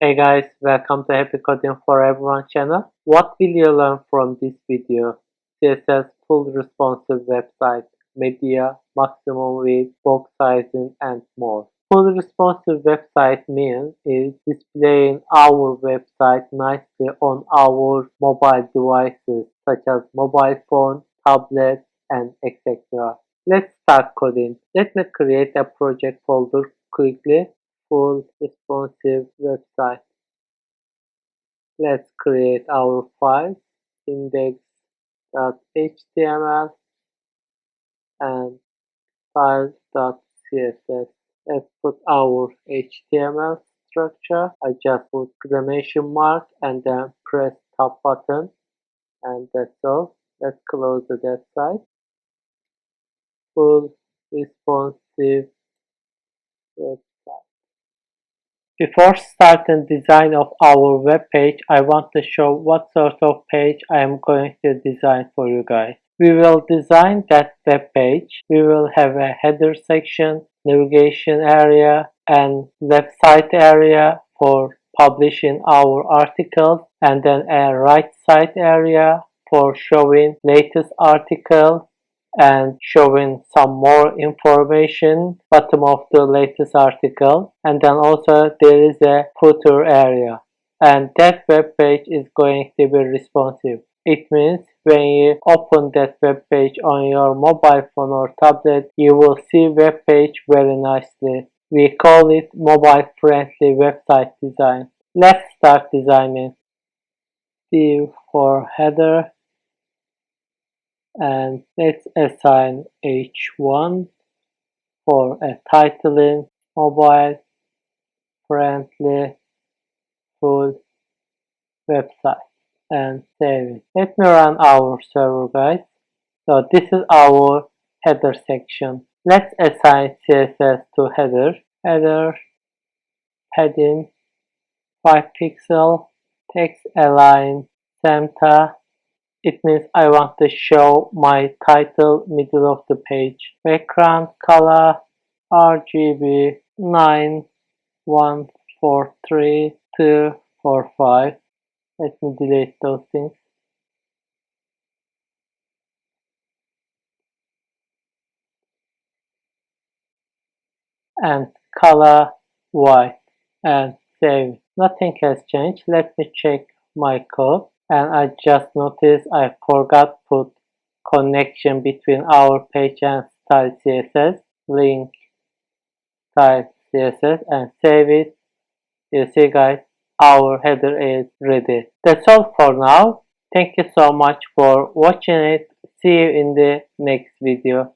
Hey guys, welcome to Happy Coding for Everyone channel. What will you learn from this video? CSS full responsive website, media, maximum width, box sizing, and more. Full responsive website means is displaying our website nicely on our mobile devices such as mobile phone, tablet, and etc. Let's start coding. Let me create a project folder quickly. Full responsive website. Let's create our file index.html and style.css. Let's put our HTML structure. I just put exclamation mark and then press top button, and that's all. Let's close that side. Full responsive website. Before starting design of our web page, I want to show what sort of page I am going to design for you guys. We will design that web page. We will have a header section, navigation area, and website area for publishing our articles, and then a right side area for showing latest article and showing some more information bottom of the latest article, and then also there is a footer area, and that web page is going to be responsive. It means when you open that web page on your mobile phone or tablet, you will see web page very nicely. We call it mobile friendly website design. Let's start designing. Div for header, and let's assign h1 for a titling mobile friendly full website, and save it. Let me run our server, guys. So this is our header section. Let's assign CSS to header padding 5 pixel, text align center. It means I want to show my title middle of the page. Background color RGB 9143245. Let me delete those things. And color white, and save. Nothing has changed. Let me check my code, and I just noticed I forgot put connection between our page and style CSS. Link style CSS and save it. You see guys, our header is ready. That's all for now. Thank you so much for watching it. See you in the next video.